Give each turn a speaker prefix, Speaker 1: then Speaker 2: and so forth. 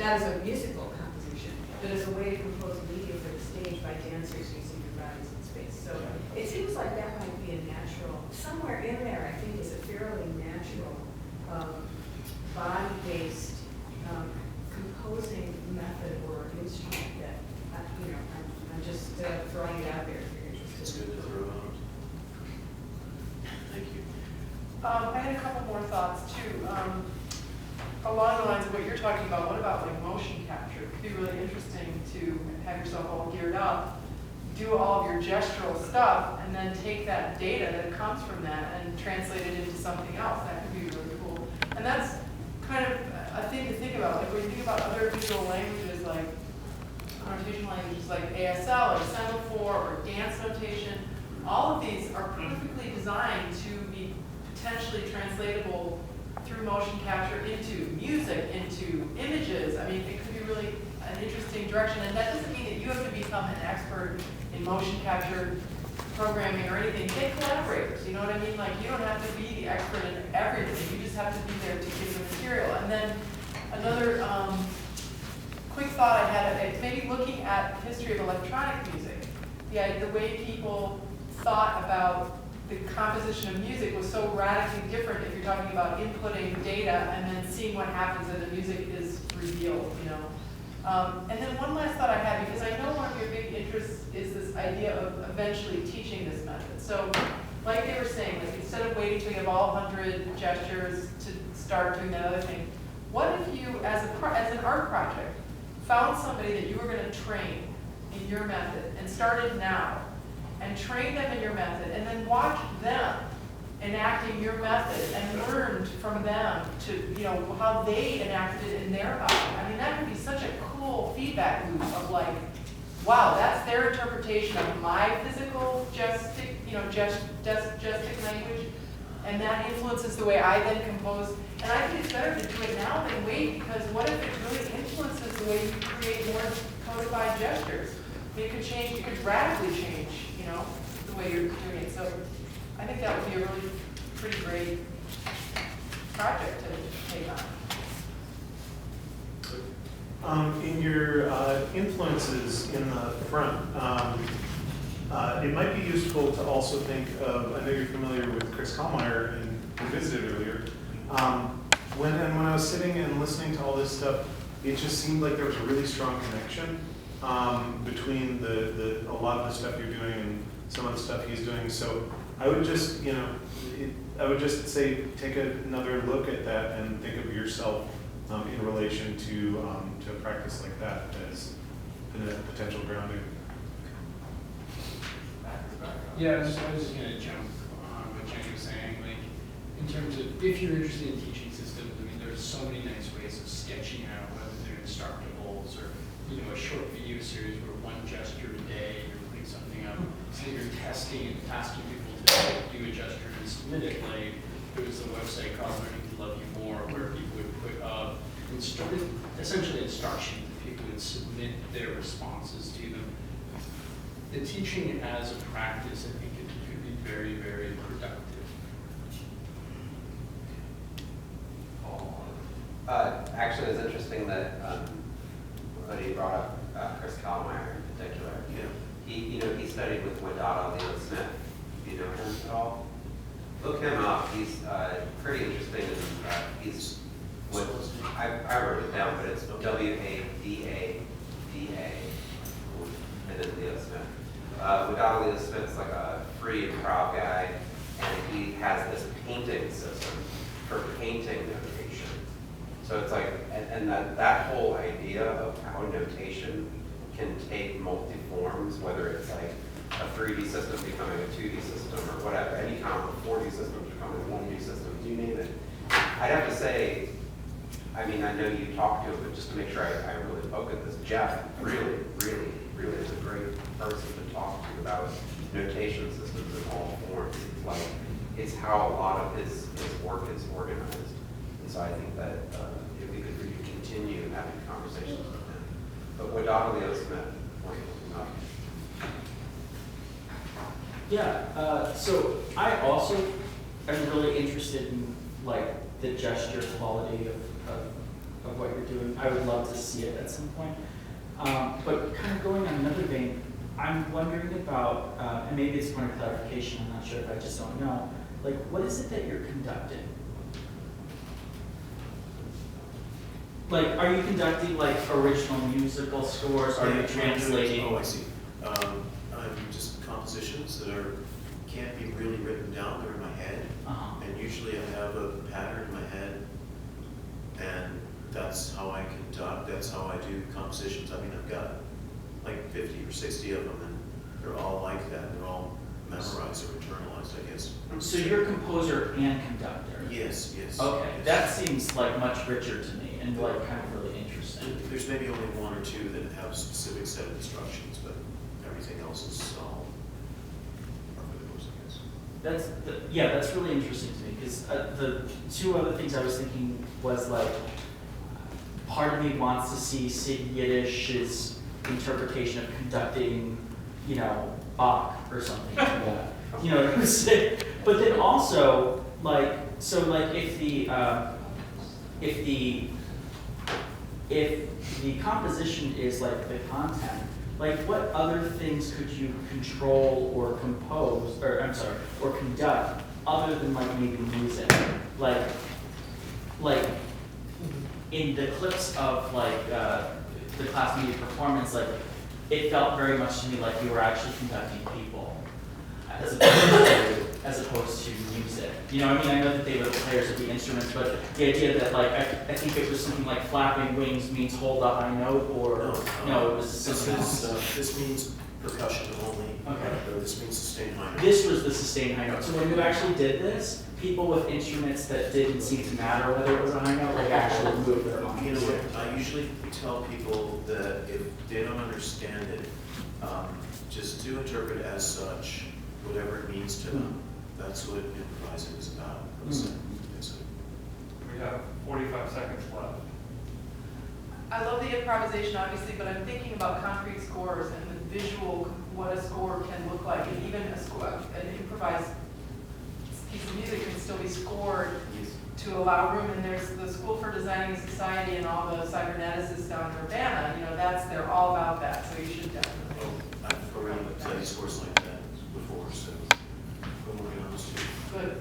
Speaker 1: that is a musical composition, but as a way to compose media for the stage by dancers using their bodies in space. So it seems like that might be a natural, somewhere in there, I think, is a fairly natural body-based composing method or instrument that, I'm just throwing it out there if you're interested.
Speaker 2: It's good to throw out. Thank you.
Speaker 3: I had a couple more thoughts too. Along the lines of what you're talking about, what about like motion capture? It could be really interesting to have yourself all geared up, do all of your gestural stuff, and then take that data that comes from that and translate it into something else. That could be really cool. And that's kind of a thing to think about. Like when you think about other visual languages, like connotation languages like ASL or semaphore or dance notation, all of these are perfectly designed to be potentially translatable through motion capture into music, into images. I mean, it could be really an interesting direction. And that doesn't mean that you have to become an expert in motion capture programming or anything. Get collaborators, you know what I mean? Like, you don't have to be the expert in everything. You just have to be there to give the material. And then another quick thought I had, maybe looking at the history of electronic music. The way people thought about the composition of music was so radically different if you're talking about inputting data and then seeing what happens and the music is revealed, you know. And then one last thought I had, because I know one of your big interests is this idea of eventually teaching this method. So, like they were saying, like instead of waiting till you have all 100 gestures to start doing that other thing, what if you, as an art project, found somebody that you were going to train in your method and started now, and train them in your method, and then watch them enacting your method and learned from them to, you know, how they enacted it in their body. I mean, that would be such a cool feedback loop of like, wow, that's their interpretation of my physical gestic, gestic language, and that influences the way I then compose. And I think it's better to do it now than wait, because what if it really influences the way you create more codified gestures? I mean, it could change, it could radically change, you know, the way you're doing it. So I think that would be a really pretty great project to take on.
Speaker 4: In your influences in the front, it might be useful to also think of, I know you're familiar with Chris Kallmeyer and who visited earlier. When I was sitting and listening to all this stuff, it just seemed like there was a really strong connection between a lot of the stuff you're doing and some of the stuff he's doing. So I would just, I would just say take another look at that and think of yourself in relation to a practice like that as a potential grounding.
Speaker 5: Yeah, I was just going to jump on what Jenny was saying. Like, in terms of if you're interested in teaching systems, I mean, there's so many nice ways of sketching out whether they're instructables or a short video series where one gesture a day, you're putting something up, so you're testing and asking people to do a gesture and submit it. Like there was a website called Learning to Love You More where people would put up essentially instructions that people would submit their responses to them. The teaching as a practice, I think it could be very, very productive.
Speaker 6: Actually, it's interesting that he brought up Chris Kallmeyer in particular. He studied with Wadada Leo Smith. Do you know him at all? Look him up. He's pretty interesting. He's what I wrote it down, but it's Wadada and then Leo Smith. Wadada Leo Smith's like a free improv guy, and he has this painting system for painting notation. So it's like, and that whole idea of how notation can take multi-forms, whether it's like a 3D system becoming a 2D system or whatever, any kind of 4D system becoming a 1D system, you name it. I'd have to say, I mean, I know you talked to him, but just to make sure I really poke at this, Jeff really is a great person to talk to about notation systems in all forms. It's like, it's how a lot of his work is organized. And so I think that if we could really continue having conversations with him. But Wadada Leo Smith, what are you looking up?
Speaker 7: Yeah, so I also am really interested in like the gesture quality of of what you're doing. I would love to see it at some point. But kind of going on another vein, I'm wondering about, and maybe it's a point of clarification, I'm not sure if I just don't know, like, what is it that you're conducting? Like, are you conducting like original musical scores? Are you translating?
Speaker 2: Oh, I see. I'm just compositions that can't be really written down, they're in my head.
Speaker 7: Uh-huh.
Speaker 2: And usually I have a pattern in my head, and that's how I conduct, that's how I do compositions. I mean, I've got like 50 or 60 of them, and they're all like that. They're all memorized or internalized, I guess.
Speaker 7: So you're a composer and conductor?
Speaker 2: Yes, yes.
Speaker 7: Okay,
Speaker 2: yes.
Speaker 7: that seems like much richer to me and like kind of really interesting.
Speaker 2: There's maybe only one or two that have a specific set of instructions, but everything else is all par for the course, I guess.
Speaker 7: That's really interesting to me because the two other things I was thinking was like, part of me wants to see Sid Yiddish's interpretation of conducting, you know, Bach or something like that. You know what I'm saying? But then also, like, so like if the composition is like the content, like what other things could you control or compose, or I'm sorry, or conduct other than like maybe music? Like in the clips of like the class media performance, like it felt very much to me like you were actually conducting people as opposed to music. You know, I mean, I know that they were the players of the instruments, but the idea that like I think it was something like flapping wings means hold a high note, or no, it was something else.
Speaker 2: This means percussion only.
Speaker 7: Okay.
Speaker 2: This means sustained high note.
Speaker 7: This was the sustained high note. So when you actually did this, people with instruments that didn't seem to matter whether it was a high note, like actually moved their arms.
Speaker 2: You know what, I usually tell people that if they don't understand it, just do interpret it as such, whatever it means to them. That's what improvising is about.
Speaker 8: We have 45 seconds left.
Speaker 3: I love the improvisation, obviously, but I'm thinking about concrete scores and the visual, what a score can look like, and even a score, an improvised piece of music can still be scored to allow room. And there's the School for Designing Society and all the cyberneticists down in Urbana, you know, they're all about that, so you should definitely.
Speaker 2: I've already played scores like that before, so I'm working on this too.
Speaker 3: Good.